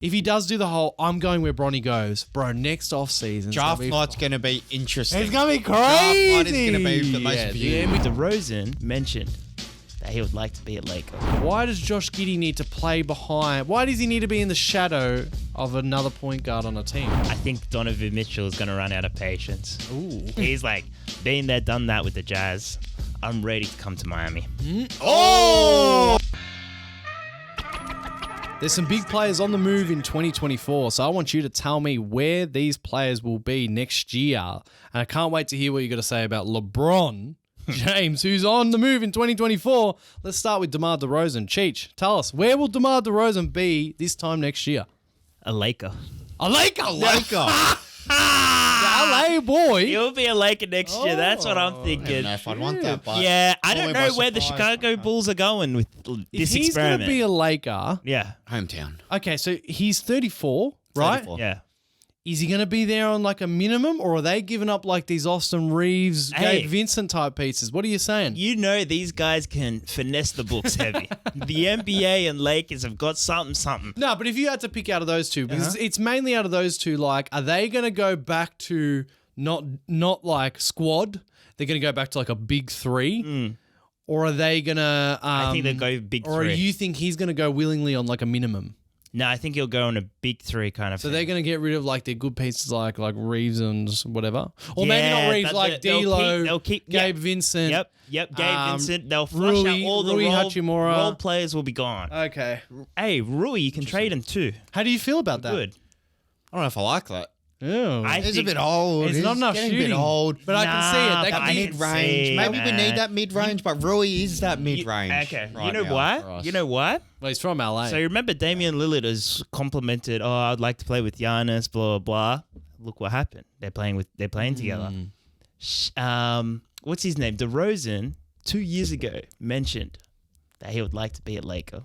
If he does do the whole, I'm going where Bronny goes, bro, next off-season. Draft night's going to be interesting. It's going to be crazy. Draft night is going to be the most viewed. DeRozan mentioned that he would like to be a Laker. Why does Josh Giddey need to play behind? Why does he need to be in the shadow of another point guard on a team? I think Donovan Mitchell is going to run out of patience. Ooh. He's like, been there, done that with the Jazz. I'm ready to come to Miami. Oh! There's some big players on the move in 2024, so I want you to tell me where these players will be next year. And I can't wait to hear what you got to say about LeBron James, who's on the move in 2024. Let's start with DeMar DeRozan. Cheech, tell us, where will DeMar DeRozan be this time next year? A Laker. A Laker! Laker. LA boy. He'll be a Laker next year. That's what I'm I don't thinking. know if I'd want that, but Yeah, I don't Probably know by where the surprise. Chicago Bulls are going with If this he's going experiment. to be a Laker, Yeah, hometown. okay, so he's 34, right? 34. yeah. Is he going to be there on like a minimum, or are they giving up like these Austin Reeves, Hey. Gabe Vincent type pieces? What are you saying? You know these guys can finesse the books heavy. The NBA and Lakers have got something. No, but if you had to pick out of those two, because it's mainly out of those two, like, are they going to go back to not like squad? They're going to go back to like a big three, or are they going to? I think they'll go big Or three. do you think he's going to go willingly on like a minimum? No, I think he'll go on a big three kind of So thing. they're going to get rid of like their good pieces like Reeves and whatever, or maybe Yeah, not Reeves, but like they'll D'Lo, keep- Gabe yeah. Vincent. Yep. Gabe Vincent. They'll flush Rui- out all the Rui role Hachimura. players will be gone. Okay. Hey, Rui, you can trade him too. How do you feel about that? Good. I don't know if I like that. Ew. He's a bit old. It's not enough getting shooting. a bit old. But I can see it. Nah, They but can I be can Mid-range. see Maybe we that. need that mid-range, but Rui is that mid-range. Okay. right You know now for what? us. You know what? Well, he's from LA. So you remember Damian Lillard has complimented, "Oh, I'd like to play with Giannis." Blah blah. Look what happened. They're playing together. What's his name? DeRozan 2 years ago mentioned that he would like to be a Laker.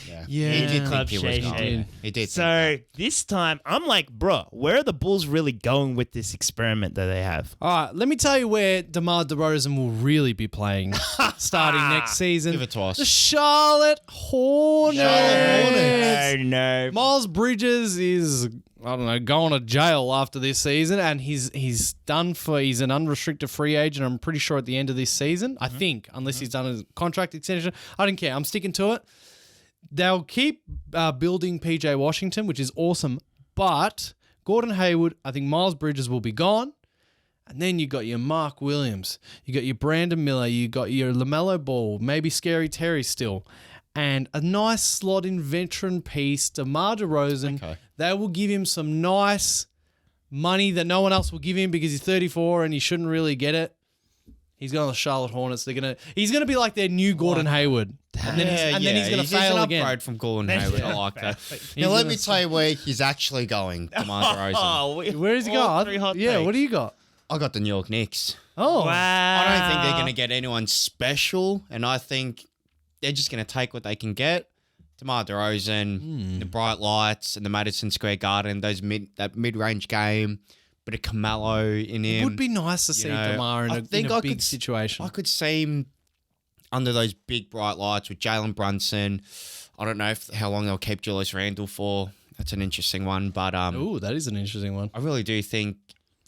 Yeah. He did Club think he was Shay going. Shay. He did. So this time, I'm like, bro, where are the Bulls really going with this experiment that they have? All right, let me tell you where DeMar DeRozan will really be playing starting next season. Give it to us. The Charlotte Hornets. No. Miles Bridges is, I don't know, going to jail after this season, and he's done for. He's an unrestricted free agent. I'm pretty sure at the end of this season, I think, unless he's done a contract extension. I don't care. I'm sticking to it. They'll keep building PJ Washington, which is awesome, but Gordon Hayward, I think Miles Bridges will be gone. And then you got your Mark Williams, you got your Brandon Miller, you got your LaMelo Ball, maybe Scary Terry still, and a nice slot-in veteran piece, DeMar DeRozan. Okay. They will give him some nice money that no one else will give him because he's 34 and he shouldn't really get it. He's going to the Charlotte Hornets. He's gonna be like their new Gordon Hayward, and then he's gonna fail an again. upgrade from Gordon Hayward. I like that. He's Now let gonna me tell you where he's actually going, DeMar DeRozan. Oh, Where is he all going? three hot Yeah, takes. what do you got? I got the New York Knicks. Oh, Wow. I don't think they're going to get anyone special, and I think they're just going to take what they can get. DeMar DeRozan, the bright lights, and the Madison Square Garden, that mid-range game, bit of Carmelo in him. it would be nice to see DeMar in a big situation. I could see him under those big bright lights with Jalen Brunson. I don't know how long they'll keep Julius Randle for. That's an interesting one, but Ooh, that is an interesting one. I really do think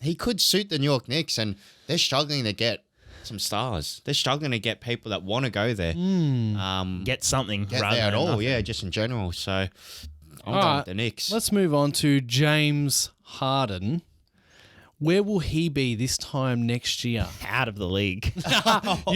he could suit the New York Knicks, and they're struggling to get some stars. They're struggling to get people that want to go there. Get something Get rather there at than all, nothing. yeah, just in general. So I'm going right, with the Knicks. Let's move on to James Harden. Where will he be this time next year? Out of the league. You know Out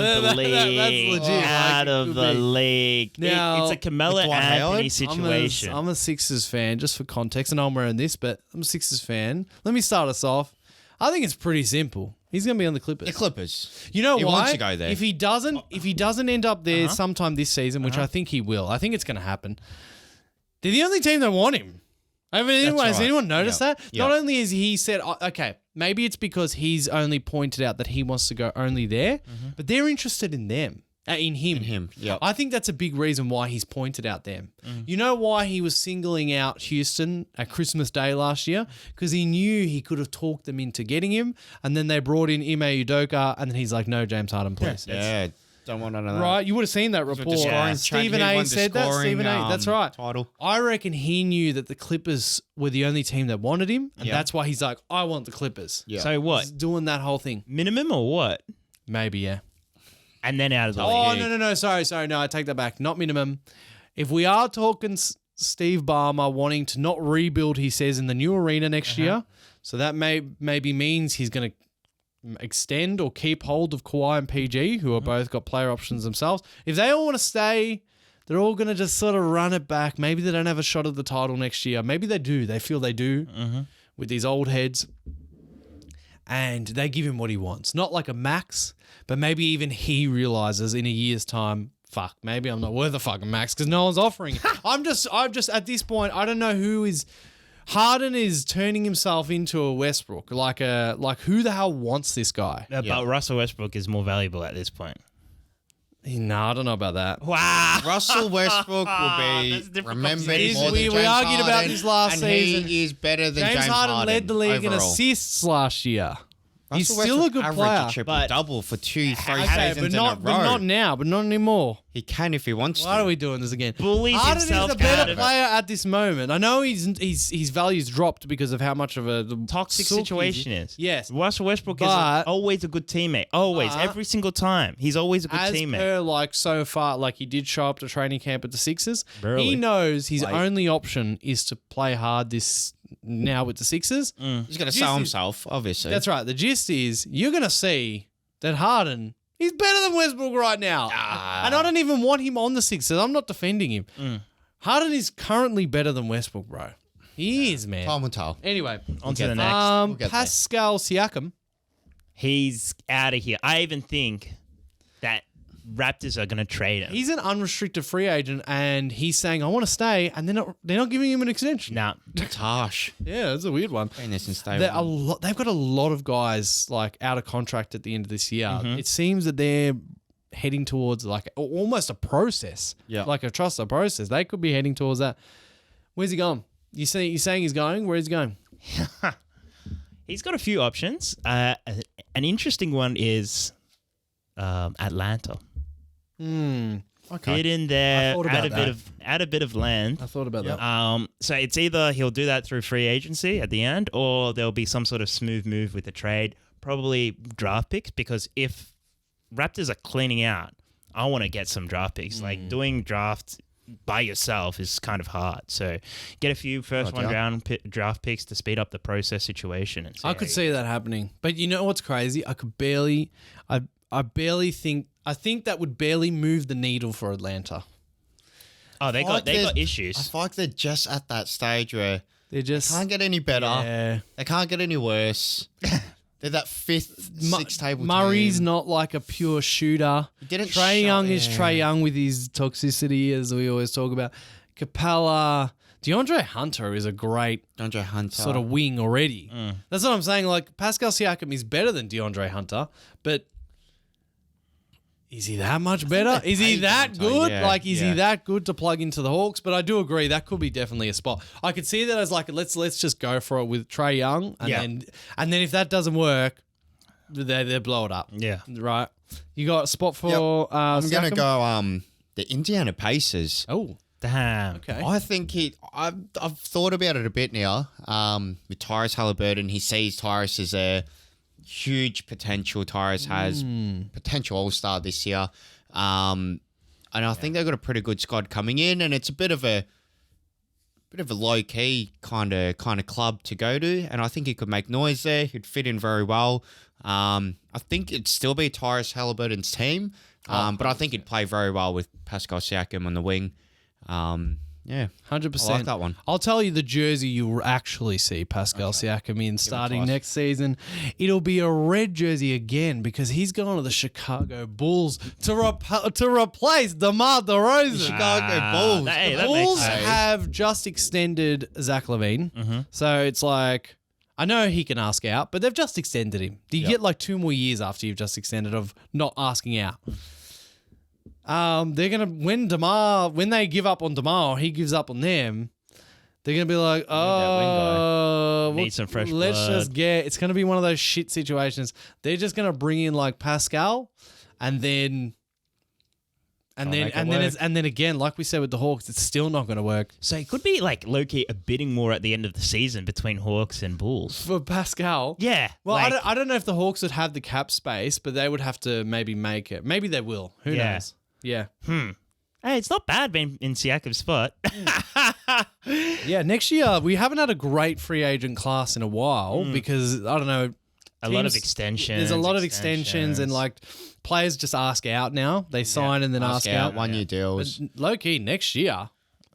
what? of the league. That's legit. Out Like, it of could the be. league. Now, It's a Carmelo with Dwight Anthony Howard? situation. I'm a Sixers fan, just for context. And I'm wearing this, but I'm a Sixers fan. Let me start us off. I think it's pretty simple. He's going to be on the Clippers. The Clippers. You know He why? wants to go there. If he doesn't end up there sometime this season, which I think he will, I think it's going to happen. They're the only team that want him. Has right. anyone noticed Yep. that? Yep. Not only has he said, okay, maybe it's because he's only pointed out that he wants to go only there, but they're interested in them. In him. Yep. I think that's a big reason why he's pointed out them. You know why he was singling out Houston at Christmas Day last year? Because he knew he could have talked them into getting him, and then they brought in Ime Udoka, and then he's like, no, James Harden, please. Yeah. Don't want none of that. Right, you would have seen that With the report. scoring Stephen trend, he A. won the said that. scoring, Stephen A. That's right. Title. I reckon he knew that the Clippers were the only team that wanted him, and that's why he's like, I want the Clippers. Yeah. So what? He's doing that whole thing. Minimum or what? Maybe, yeah. And then out of the Oh, league. no. Sorry. No, I take that back. Not minimum. If we are talking Steve Ballmer wanting to not rebuild, he says, in the new arena next year, so that maybe means he's going to extend or keep hold of Kawhi and PG, who are both got player options themselves. If they all want to stay, they're all going to just sort of run it back. Maybe they don't have a shot at the title next year. Maybe they do. They feel they do with these old heads. And they give him what he wants. Not like a max, but maybe even he realizes in a year's time, fuck, maybe I'm not worth a fucking max because no one's offering. I'm just at this point, I don't know who is. Harden is turning himself into a Westbrook, like who the hell wants this guy? But Russell Westbrook is more valuable at this point. No, I don't know about that. Wow. Russell Westbrook will be That's a different remembered conversation. more than We James argued about Harden, this last season. And he is better than James Harden led the league in overall. assists last year. He's Russell still a Westbrook good averaged player. a triple-double for 3 Okay, seasons but in a row. not now, but not anymore. He can if he wants Why to. are we doing this again? Bullies Harden himself is a better out of it. player at this moment. I know his value's dropped because of how much of a Toxic sook situation he is. is. Yes. Russell Westbrook But- is always a good teammate. Always. But- Every single time. He's always a good As teammate. per like so far, like he did show up to training camp at the Sixers. Barely. He knows his Like- only option is to play hard this now with the Sixers. He's going to Gist sell is- himself, obviously. That's right. The gist is you're gonna see that Harden he's better than Westbrook right now, and I don't even want him on the Sixers. I'm not defending him. Harden is currently better than Westbrook, bro. He is, man. Time will tell. Anyway, On to the get next. We'll get there. Pascal Siakam. He's out of here. I even think that Raptors are going to trade him. He's an unrestricted free agent, and he's saying, "I want to stay," and they're not giving him an extension. Nah. It's harsh. Yeah, it's a weird one. This and stay They've got a lot of guys like out of contract at the end of this year. It seems that they're heading towards like almost a process, like a trust process. They could be heading towards that. Where's he going? You're saying he's going? Where's he going? He's got a few options. An interesting one is Atlanta. Okay. Get in there, I thought about add a bit of land. I thought about that. So it's either he'll do that through free agency at the end, or there'll be some sort of smooth move with the trade, probably draft picks. Because if Raptors are cleaning out, I want to get some draft picks. Like doing drafts by yourself is kind of hard. So get a few first round draft picks to speed up the process situation. And I could see that happening, but you know what's crazy? I barely think. I think that would barely move the needle for Atlanta. Oh, they got issues. I feel like they're just at that stage where They're just can't get any better. Yeah. They can't get any worse. They're that fifth, sixth table Murray's team. not like a pure shooter. He didn't Trae show- Young is yeah. Trae Young with his toxicity, as we always talk about. Capella, DeAndre Hunter is a great DeAndre Hunter. sort of wing already. That's what I'm saying. Like Pascal Siakam is better than DeAndre Hunter, but is he that much better? Is he paid that Hunter, good? yeah, Like, is he yeah. that good to plug into the Hawks? But I do agree that could be definitely a spot. I could see that as like let's just go for it with Trae Young, and then if that doesn't work, they blow it up. Yeah. Right. You got a spot for I'm gonna Siakam? go the Indiana Pacers. Oh, Damn. okay. I think I've thought about it a bit now. With Tyrese Halliburton, he sees Tyrese as a huge potential. Tyrese has potential All-Star this year. And I think they've got a pretty good squad coming in, and it's a bit of a low-key kind of club to go to, and I think he could make noise there. He'd fit in very well. I think it'd still be Tyrese Halliburton's team, but I think he'd play very well with Pascal Siakam on the wing. Yeah, 100%. I like that one. I'll tell you the jersey you'll actually see Pascal Siakam in starting us. next season. It'll be a red jersey again because he's going to the Chicago Bulls to replace DeMar DeRozan. Chicago Bulls. Hey, The that makes Bulls sense. have just extended Zach LaVine. So it's like, I know he can ask out, but they've just extended him. Do you get like 2 more years after you've just extended of not asking out? They're gonna when they give up on DeMar, or he gives up on them. They're gonna be like, oh, Need some fresh let's blood. just get. It's gonna be one of those shit situations. They're just gonna bring in like Pascal, and then And Try then make it and then work. and then again, like we said with the Hawks, it's still not going to work So it could be like low-key a bidding war at the end of the season between Hawks and Bulls. for Pascal. Yeah. Well, like, I don't know if the Hawks would have the cap space, but they would have to maybe make it. Maybe they will. Who Yeah. knows? Yeah. Hey, it's not bad being in Siakam's spot. Yeah, next year we haven't had a great free agent class in a while because I don't know. A lot of teams- extensions. There's a lot of extensions and like players just ask out now. They sign and then ask out. 1-year deals. Low key next year.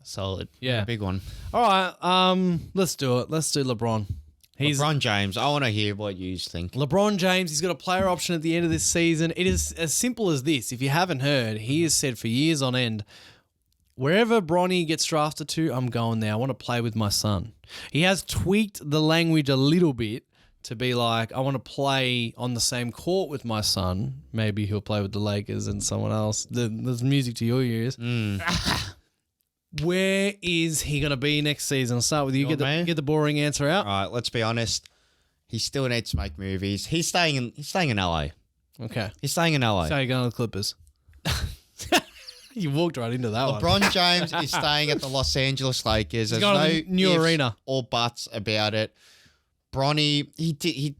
solid. Yeah. Big one. All right. Let's do it. Let's do LeBron. He's LeBron James. I want to hear what you think. LeBron James. He's got a player option at the end of this season. It is as simple as this. If you haven't heard, he has said for years on end, wherever Bronny gets drafted to, I'm going there. I want to play with my son. He has tweaked the language a little bit to be like, I want to play on the same court with my son. Maybe he'll play with the Lakers and someone else. There's music to your ears. Where is he going to be next season? I'll start with you. You want me? Get the boring answer out. All right, let's be honest. He still needs to make movies. He's staying in LA. Okay. He's staying in LA. So you're going to the Clippers. You walked right into that one. LeBron James is staying at the Los Angeles Lakers. There's going no to the new ifs arena. or buts about it. Bronny,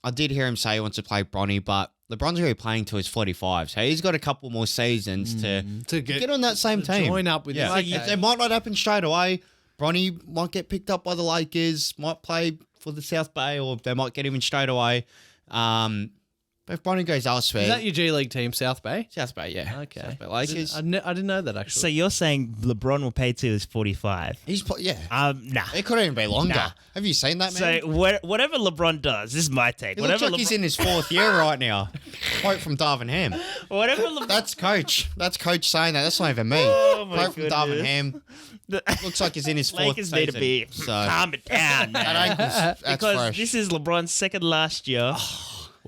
I did hear him say he wants to play Bronny, but LeBron's already playing till he's 45, so he's got a couple more seasons to get on that same team. Join up with Yeah, him. like, it might not happen straight away. Bronny might get picked up by the Lakers, might play for the South Bay, or they might get him in straight away. But if Bronny goes elsewhere, Is that your G League team, South Bay? South Bay, yeah. Okay. South Bay Lakers. I didn't know that actually. So you're saying LeBron will pay till he's 45? Yeah. Nah. It could even be longer. Nah. Have you seen that, man? So whatever LeBron does, this is my take. He looks Whatever like he's in his 4th year right now. Quote from Darvin Ham. whatever LeBron. That's coach. That's coach saying that. That's not even me. Oh, my Quote from Darvin goodness. Ham. Looks like he's in his 4th Lakers season. need to be So calm it down, that man. ankle's, that's Because fresh. this is LeBron's second last year.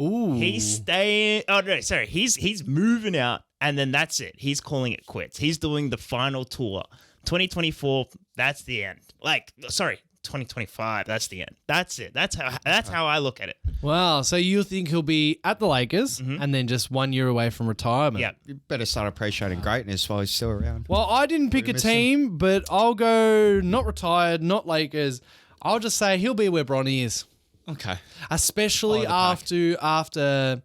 Ooh. He's staying. Oh no, sorry. He's moving out, and then that's it. He's calling it quits. He's doing the final tour. 2024. That's the end. 2025. That's the end. That's it. That's how I look at it. Wow. So you think he'll be at the Lakers and then just 1 year away from retirement? Yeah. You better start appreciating greatness while he's still around. Well, I didn't pick a miss him? team, but I'll go not retired, not Lakers. I'll just say he'll be where Bronny is. Okay. Especially Follow the after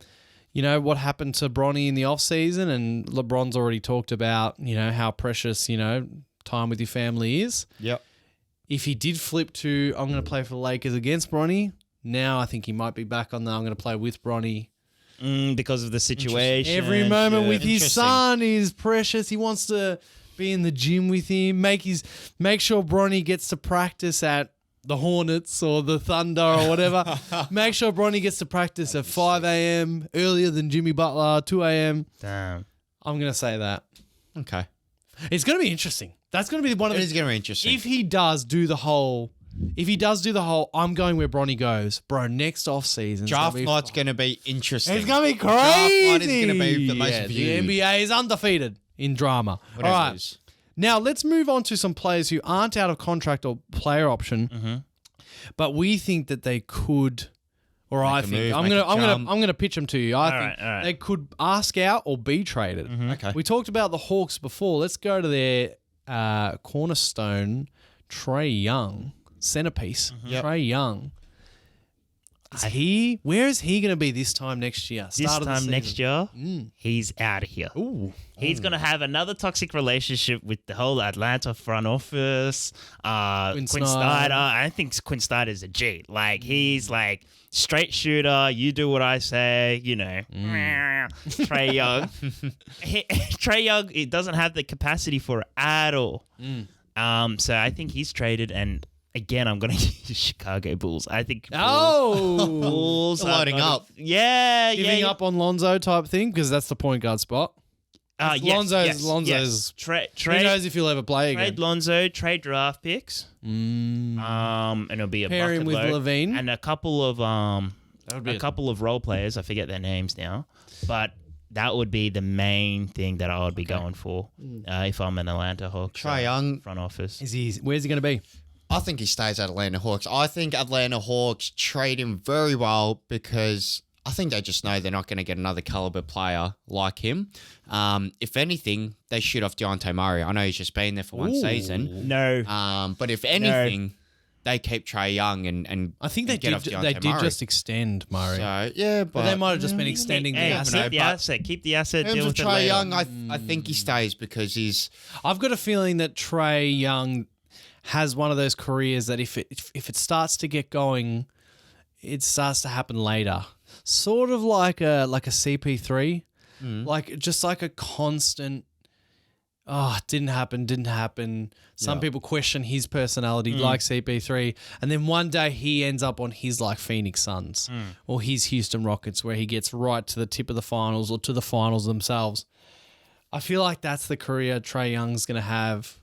what happened to Bronny in the offseason, and LeBron's already talked about, how precious, time with your family is. Yep. If he did flip to, I'm going to play for the Lakers against Bronny, now I think he might be back on the, I'm going to play with Bronny. Because of the situation. Every moment with his Interesting. son is precious. He wants to be in the gym with him, make sure Bronny gets to practice at the Hornets or the Thunder or whatever. Make sure Bronny gets to practice at 5 a.m. earlier than Jimmy Butler, 2 a.m. Damn. I'm going to say that. Okay. It's going to be interesting. That's going to be one of It the... is going to be interesting. If he does do the whole... I'm going where Bronny goes. Bro, next offseason... Draft night's going to be interesting. It's going to be crazy. Draft night is going to be the most viewed. The NBA is undefeated in drama. Whatever All it right. is. Now, let's move on to some players who aren't out of contract or player option, but we think that they could, or Make I a think move, I'm make gonna a I'm gonna jump. I'm gonna pitch them to you. I think all right. they could ask out or be traded. Okay. We talked about the Hawks before. Let's go to their cornerstone, Trae Young, centerpiece. Yep. Trae Young. Where is he going to be this time next year? This Start of the time season. next year, he's out of here. Ooh. He's going to have another toxic relationship with the whole Atlanta front office. Quinn Snyder. Snyder. I think Quinn Snyder's a G. Like, he's like straight shooter. You do what I say, Trae Young. Trae Young, it doesn't have the capacity for it at all. So I think he's traded, and again, I'm going to use Chicago Bulls. I think Bulls They're are loading gonna- up. Yeah, Giving yeah. up on Lonzo type thing because that's the point guard spot. Yes, Lonzo's. yes. Who Trade knows if he'll ever play again? Trade Lonzo, trade draft picks. And it'll be a Pair bucket him with load. Levine. And a couple of That would be a couple of role players. I forget their names now, but that would be the main thing that I would be going for if I'm an Atlanta Hawks Trae Young. front office. Where's he going to be? I think he stays at Atlanta Hawks. I think Atlanta Hawks trade him very well because I think they just know they're not going to get another caliber player like him. If anything, they shoot off Deontay Murray. I know he's just been there for one season. No. But if anything, they keep Trae Young and I think they get did. off Deontay They did Murray. just extend Murray, So yeah, but they might have just been extending Hey, the asset. keep the asset. In Deal terms with of it Trae later. Young, I think he stays because he's I've got a feeling that Trae Young has one of those careers that if it starts to get going, it starts to happen later. Sort of like a CP3, like just like a constant. Oh, it didn't happen. Some people question his personality like CP3. And then one day he ends up on his like Phoenix Suns or his Houston Rockets where he gets right to the tip of the finals or to the finals themselves. I feel like that's the career Trae Young's going to have.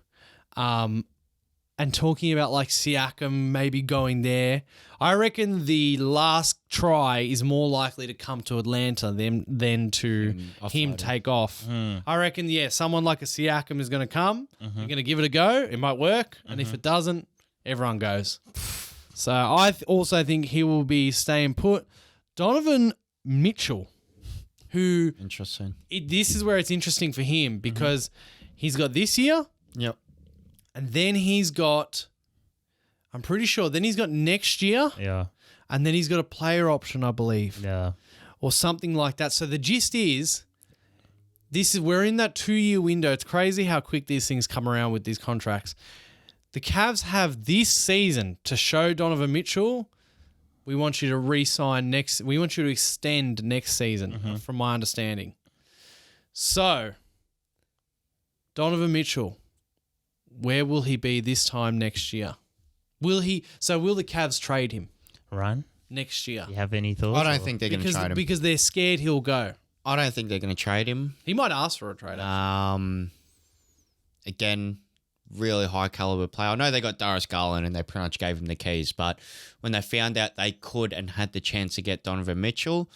And talking about like Siakam maybe going there, I reckon the last try is more likely to come to Atlanta than to him take off. I reckon, someone like a Siakam is going to come. You're going to give it a go. It might work. And if it doesn't, everyone goes. So I also think he will be staying put. Donovan Mitchell, who interesting. This is where it's interesting for him because he's got this year. Yep. And then he's got, I'm pretty sure, then he's got next year. Yeah. And then he's got a player option, I believe. Yeah. Or something like that. So the gist is, we're in that 2-year window. It's crazy how quick these things come around with these contracts. The Cavs have this season to show Donovan Mitchell, we want you to re-sign we want you to extend next season, from my understanding. So, Donovan Mitchell, where will he be this time next year? Will the Cavs trade him Ryan, next year? do you have any thoughts? I don't think they're going to trade him. Because they're scared he'll go. I don't think they're going to trade him. He might ask for a trade. Again, really high caliber player. I know they got Darius Garland and they pretty much gave him the keys, but when they found out they could and had the chance to get Donovan Mitchell,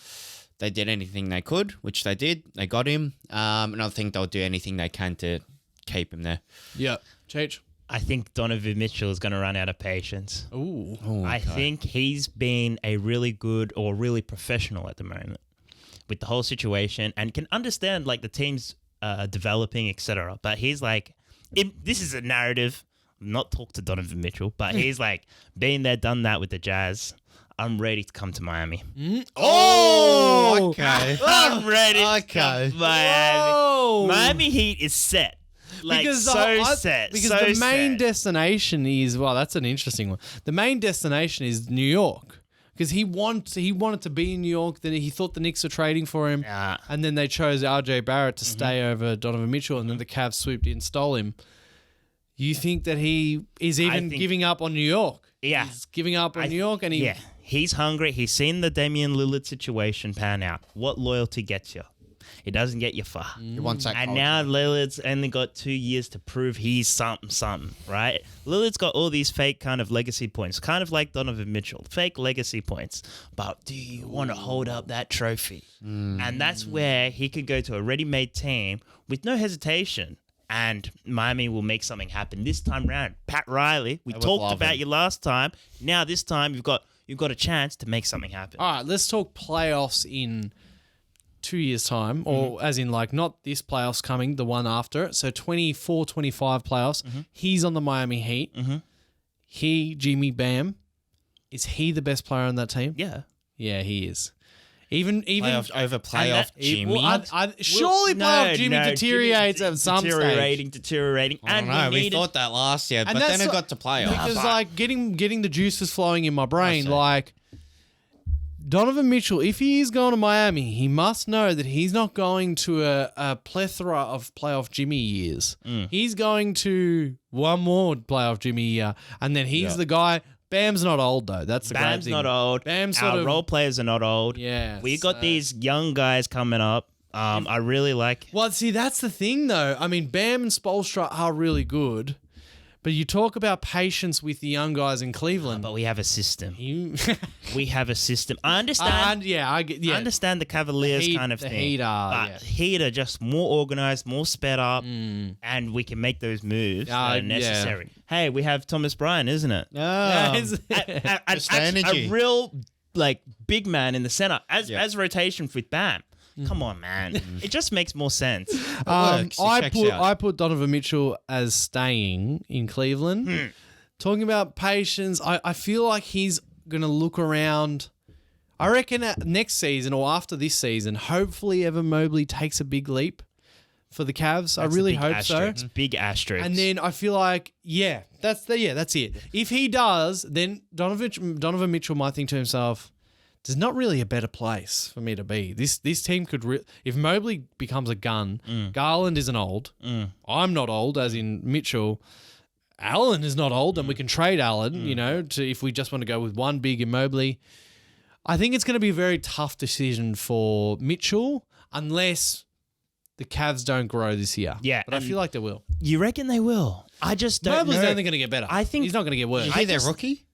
they did anything they could, which they did. They got him, and I think they'll do anything they can to keep him there. Yeah. Cheech. I think Donovan Mitchell is going to run out of patience. Ooh. I think he's been a really good or really professional at the moment with the whole situation and can understand like the team's developing, etc. But he's like, this is a narrative. Not talk to Donovan Mitchell, but he's like, been there, done that with the Jazz. I'm ready to come to Miami. Oh, okay. I'm ready to Okay. come to Miami. Whoa. Miami Heat is set. Like, Because set. Because so the main set. destination is, well, that's an interesting one. The main destination is New York. Because he wanted to be in New York. Then he thought the Knicks were trading for him. Yeah. And then they chose RJ Barrett to stay over Donovan Mitchell. And then the Cavs swooped in, stole him. You think that he is even giving up on New York? Yeah. He's giving up on New York. And Yeah. He's hungry. He's seen the Damian Lillard situation pan out. What loyalty gets you? It doesn't get you far. He wants that And culture. now Lillard's only got 2 years to prove he's something, right? Lillard's got all these fake kind of legacy points, kind of like Donovan Mitchell, fake legacy points. But do you want to hold up that trophy? And that's where he could go to a ready-made team with no hesitation. And Miami will make something happen this time round. Pat Riley, we would talked love about him. you last time. Now this time you've got a chance to make something happen. All right, let's talk playoffs in 2 years' time, or as in like not this playoffs coming, the one after it. So 24-25 playoffs. He's on the Miami Heat. He, Jimmy Bam, is he the best player on that team? Yeah. Yeah, he is. Even Playoff over playoff Jimmy. Surely playoff Jimmy deteriorates at some stage. Deteriorating. I don't know. We thought that last year, but then it got to playoffs. Because like getting the juices flowing in my brain, like Donovan Mitchell, if he is going to Miami, he must know that he's not going to a plethora of playoff Jimmy years. He's going to one more playoff Jimmy year, and then he's the guy. Bam's not old though. That's the great Bam's thing. not old. Bam's Our sort of role players are not old. Yeah, We got so- these young guys coming up. I really like. Well, see, that's the thing, though. I mean, Bam and Spoelstra are really good, but you talk about patience with the young guys in Cleveland. But we have a system. You, We have a system. I understand. I I understand the Cavaliers The Heat- kind of the thing. Heat are, but yeah. Heat are just more organized, more sped up, and we can make those moves that are yeah. necessary. Hey, we have Thomas Bryant, isn't it? Oh. Is- A Just energy. a real like big man in the center as rotation with Bam. Come on, man. It just makes more sense. works. It checks out. I put Donovan Mitchell as staying in Cleveland. Talking about patience, I feel like he's going to look around. I reckon next season or after this season, hopefully Evan Mobley takes a big leap for the Cavs. I really hope so. Big asterisk. And then I feel like, that's it. If he does, then Donovan Mitchell might think to himself, there's not really a better place for me to be. This team could, if Mobley becomes a gun, Garland isn't old. I'm not old, as in Mitchell. Allen is not old, and we can trade Allen, if we just want to go with one big in Mobley. I think it's going to be a very tough decision for Mitchell unless the Cavs don't grow this year. Yeah, but I feel like they will. You reckon they will? I just don't Mobley's know. only going to get better. I think he's not going to get worse. You see their rookie?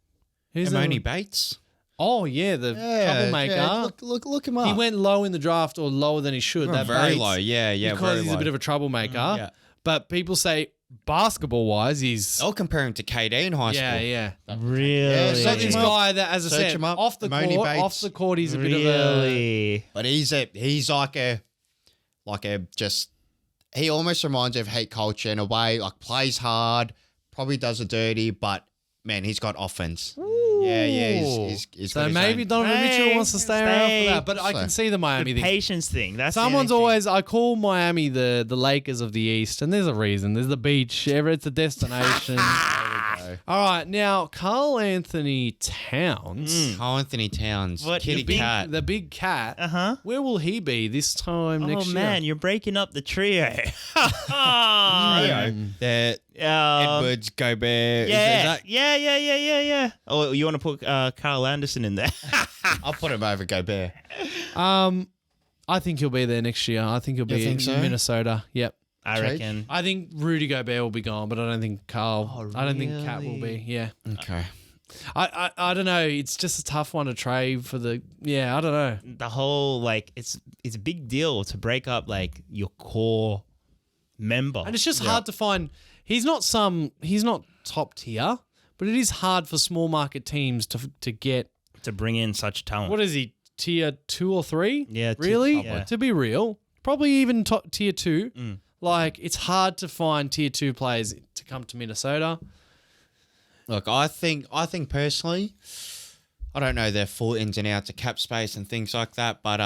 Who's Emoni the- Bates. Oh yeah, the troublemaker. Yeah, look him up. He went low in the draft, or lower than he should. That very Bates, low. Yeah, because very he's low. a bit of a troublemaker. Yeah. But people say basketball-wise, he's I'll compare him to KD in high school. yeah. Really? Yeah, So Search this him up. guy that, as I Search said, him up. off the Emoni court, Bates. he's a bit of a. Really? But he's he almost reminds me of hate culture in a way, like plays hard, probably does it dirty, but man, he's got offense. Yeah, he's So got his maybe own- Donovan Hey, Mitchell wants to stay around for that, but I So- can see the Miami The thing. patience thing. That's the Someone's only thing. always, I call Miami the Lakers of the East, and there's a reason. There's the beach. It's a destination. All right, now Karl Anthony Towns, Carl Anthony Towns, What, kitty the big- cat. the big cat. Uh-huh. Where will he be this time next Oh year? man, you're breaking up the trio. The Edwards, Gobert. Yeah. Oh, you want to put Carl Anderson in there? I'll put him over Gobert. I think he'll be there next year. I think he'll be think in so? Minnesota. Yep. I reckon. I think Rudy Gobert will be gone, but I don't think Carl. Oh, I don't think Cat will really? be. Yeah. Okay. I don't know. It's just a tough one to trade for the. Yeah, I don't know. The whole it's a big deal to break up your core member. And it's just hard to find. He's not top tier, but it is hard for small market teams to get. to bring in such talent. What is he? Tier 2 or 3? Yeah, Really? yeah. To be real, probably even tier 2. It's hard to find tier 2 players to come to Minnesota. Look, I think personally, I don't know their full ins and outs of cap space and things like that, but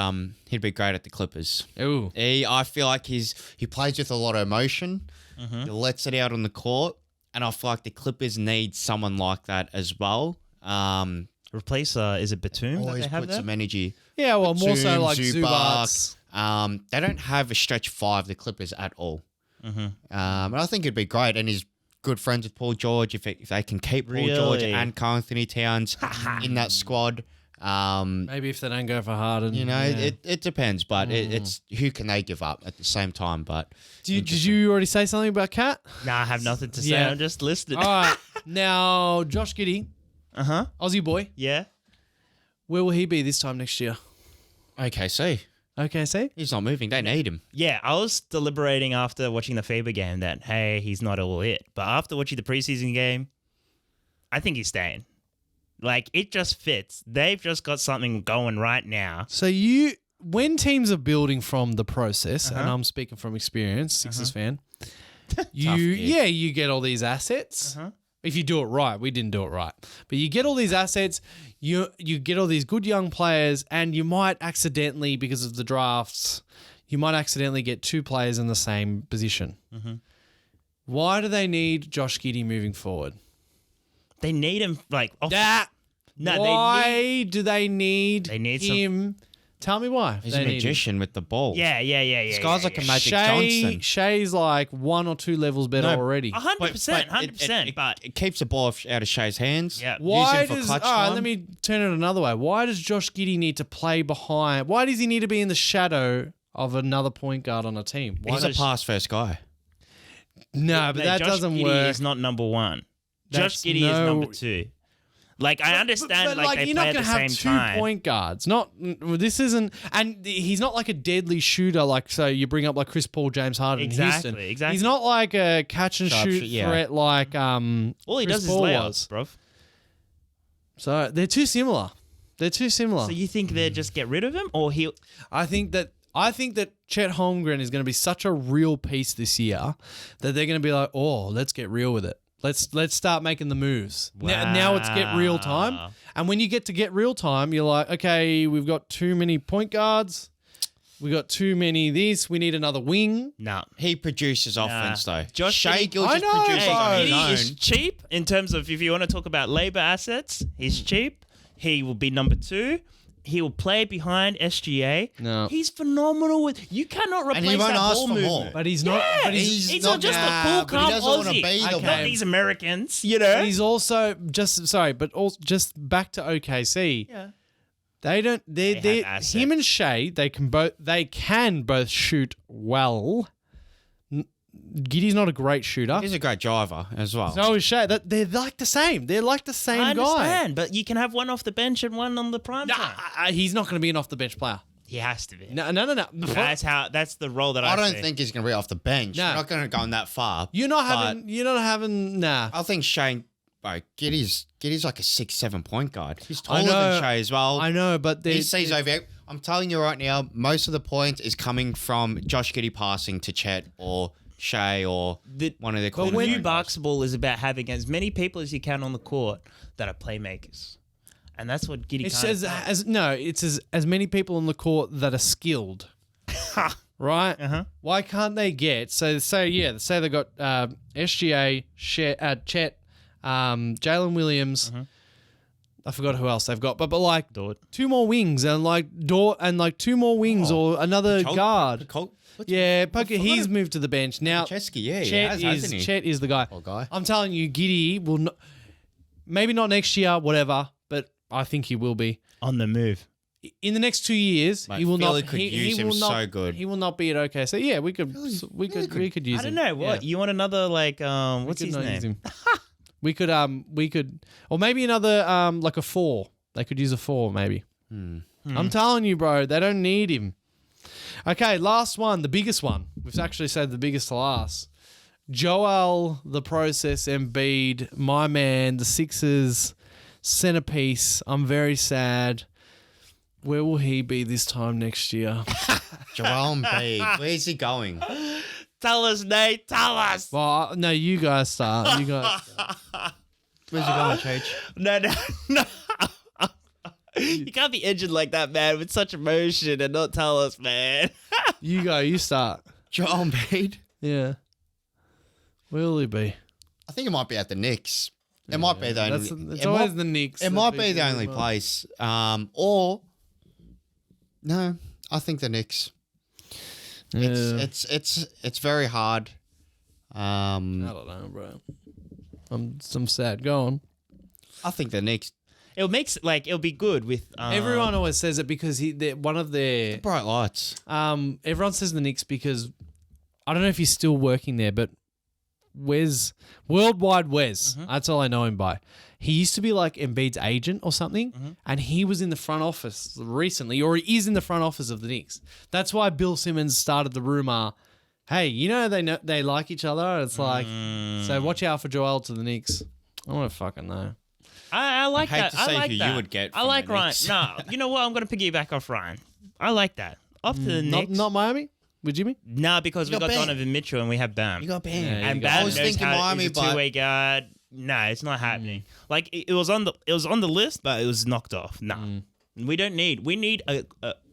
he'd be great at the Clippers. Ooh. I feel like he plays with a lot of emotion. He lets it out on the court, and I feel like the Clippers need someone like that as well. Replace is it Batum? that Always they have put there? some energy. Yeah, well, more so Batum, like Zubac. Zubats. They don't have a stretch 5, the Clippers, at all. And I think it'd be great, and he's good friends with Paul George if they can keep Paul George Really? and Carl Anthony Towns in that squad. Maybe if they don't go for Harden. It depends, but it's who can they give up at the same time. But Did you already say something about Cat? Nah, I have nothing to say. Yeah. I'm just listening. All right. Now, Josh Giddey, Uh-huh. Aussie boy, Yeah. where will he be this time next year? OKC, Okay, see? he's not moving. They need him. Yeah, I was deliberating after watching the FIBA game that, hey, he's not all it. But after watching the preseason game, I think he's staying. It just fits. They've just got something going right now. So when teams are building from the process, and I'm speaking from experience, Sixers fan, you get all these assets. If you do it right, we didn't do it right. But you get all these assets, you get all these good young players, and you might accidentally, because of the drafts, you might accidentally get 2 players in the same position. Why do they need Josh Giddey moving forward? They need him off. No, Why do they need They need him? Tell me why. He's they a need him. magician with the ball. Yeah. This guy's like a Magic Shea, Johnson. Shay's like 1 or 2 levels better No, already. 100%, But 100%. But it keeps the ball out of Shea's hands. Yeah. Why Use him for does? clutch All right, time. let me turn it another way. Why does Josh Giddey need to play behind? Why does he need to be in the shadow of another point guard on a team? Why He's a does- pass first guy. No, but that Josh doesn't Giddey work. is not number 1. That's Josh Giddey is no- number 2. I understand but they you're play not at the gonna have same 2 time. point guards. Not this isn't, and he's not like a deadly shooter. So you bring up like Chris Paul, James Harden, in Exactly, Houston. exactly. He's not like a catch and Sharp shoot shoot, yeah. threat like All he Chris does is Paul layups, was. bro. So they're too similar. They're too similar. So you think they'll just get rid of him, or he'll? I think that Chet Holmgren is going to be such a real piece this year that they're going to be like, oh, let's get real with it. Let's start making the moves. Now it's get real time. And when you get to get real time, you're like, okay, we've got too many point guards. We got too many this. We need another wing. No. He produces offense though. Josh Shai Giddey- Gilgeous produces on his Giddey own. is cheap in terms of if you want to talk about labor assets. He's cheap. He will be number 2. He will play behind SGA. No. He's phenomenal with. You cannot replace he won't that ask ball for movement. more. But he's not. Yeah, But he's not just a cool, but he calm doesn't wanna Aussie. be the Not one. these Americans, you know. He's also but also just back to OKC. Yeah. They don't. They They have assets. him and Shea. They can both shoot well. Giddy's not a great shooter. He's a great driver as well. So is Shea. They're like the same. They're like the same I guy. understand, but you can have one off the bench and one on the prime time. He's not going to be an off the bench player. He has to be. No. That's the role that I don't see. think he's going to be off the bench. No. We're not going to go in that far. You're not but having. Nah. I think Shane, bro, Giddy's like a 6-7 point guard. He's I taller know. than Shea as well. I know, but He sees over. I'm telling you right now, most of the points is coming from Josh Giddey passing to Chet or Shea or one of their The corners. new basketball is about having as many people as you can on the court that are playmakers, and that's what Giddey. It says it's as many people on the court that are skilled. Right? Uh-huh. Why can't they get say they got SGA, Chet, Jalen Williams. I forgot who else they've got, but like Dort. 2 more wings and like 2 more wings or another guard. Yeah, Poker, he's moved to the bench now. Chesky, yeah, he Chet has, hasn't he? Chet is the guy. Poor guy. I'm telling you, Giddey will not, maybe not next year, whatever, but I think he will be On the move. in the next 2 years. Mate, he will Philly not. could use him will not, so good. He will not be at OK. So yeah, we could use I don't him. know what Yeah. you want another like We what's could his not use name? him. we could, or maybe another like a 4. They could use a 4 maybe. I'm telling you, bro, they don't need him. Okay, last one, the biggest one. We've actually said the biggest to last. Joel, the process, Embiid, my man, the Sixers, centerpiece. I'm very sad. Where will he be this time next year? Joel Embiid, where's he going? Tell us, Nate. Tell us. Well, no, you guys start. You guys. Where's he going, Cheech? No. You can't be injured like that, man, with such emotion and not tell us, man. You go. You start. Joel Embiid? Yeah. Where will he be? I think it might be at the Knicks. It might be the only. It's always the Knicks. It that might be the people only love. place. Or no, I think the Knicks. Yeah. It's very hard. I don't know, bro. I'm sad. Go on. I think the Knicks. It'll be good with Everyone always says it because one of their Bright lights. everyone says the Knicks because I don't know if he's still working there, but Worldwide Wes. That's all I know him by. He used to be like Embiid's agent or something, and he was in the front office recently, or he is in the front office of the Knicks. That's why Bill Simmons started the rumor. Hey, they like each other. It's like, so watch out for Joel to the Knicks. I don't fucking know. I like I hate that. to I say like who you that. would get I from like the Ryan. Knicks. No, you know what? I'm going to piggyback off Ryan. I like that. Off to the Knicks. Not Miami with Jimmy. Nah, because we got got Bam. Donovan Mitchell and we have Bam. You got Bam. Yeah, and you got Bam I was knows thinking how Miami, he's a but two-way guard. No, it's not happening. Like it was on the list, but it was knocked off. Nah, we need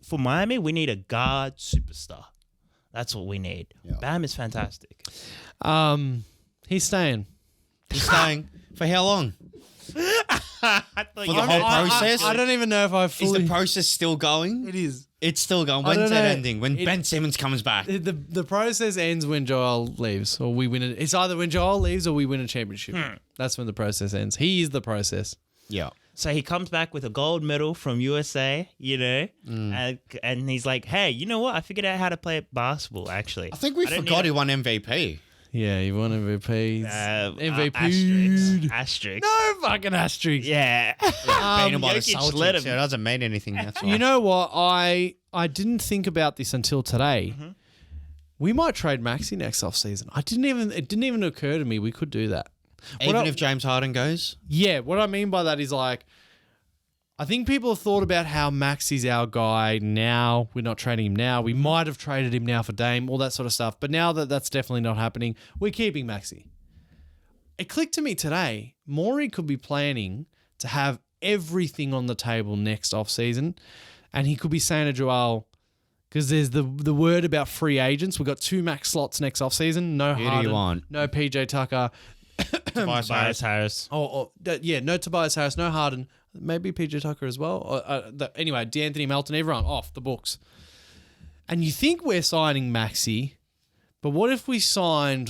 for Miami. We need a guard superstar. That's what we need. Yeah. Bam is fantastic. He's staying. he's staying for how long? I thought For you the had- whole process? I don't even know if I Is fully. the process still going? It is. It's still going. I When's don't that know. ending? When Ben Simmons comes back? The process ends when Joel leaves, or we win it. It's either when Joel leaves or we win a championship. That's when the process ends. He is the process. Yeah. So he comes back with a gold medal from USA, and he's like, "Hey, you know what? I figured out how to play basketball. Actually, I think we don't forgot need he won MVP. Yeah, he won MVP. MVP. Asterisk. No fucking asterisk. Yeah. Beaten by the Jokic led Celtics. him. Yeah, it doesn't mean anything. That's You know what? I didn't think about this until today. We might trade Maxey next offseason. It didn't even occur to me we could do that. Even if James Harden goes? Yeah, what I mean by that is like I think people have thought about how Maxi's our guy now. We're not trading him now. We might have traded him now for Dame, all that sort of stuff. But now that that's definitely not happening, we're keeping Maxi. It clicked to me today. Morey could be planning to have everything on the table next offseason, and he could be saying to Joel, because there's the word about free agents. We've got 2 max slots next offseason. No Who do Harden, you want? no PJ Tucker. Tobias Harris. No Tobias Harris, no Harden. Maybe PJ Tucker as well. Anyway, D'Anthony Melton, everyone off the books. And you think we're signing Maxi, but what if we signed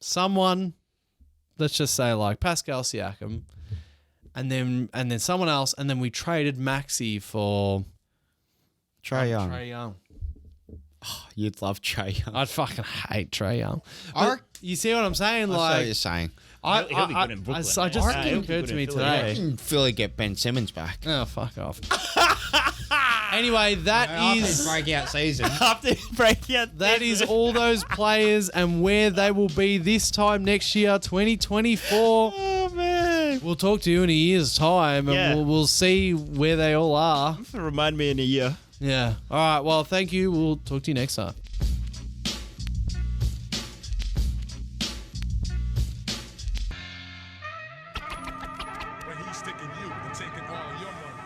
someone, let's just say like Pascal Siakam, and then someone else, and then we traded Maxi for Trae Young. Trae Young. You'd love Trae Young. I'd fucking hate Trae Young. I You see what I'm saying? I see what you're saying. He'll be good in Brooklyn. I just Yeah, he'll be occurred good to in me Philly, today. I can Philly get Ben Simmons back. Oh, fuck off. Anyway, that is breakout season. After breakout, that is all those players and where they will be this time next year, 2024. Oh man! We'll talk to you in a year's time, and Yeah. we'll see where they all are. Remind me in a year. Yeah. All right. Well, thank you. We'll talk to you next time. When he's sticking you and taking all your money.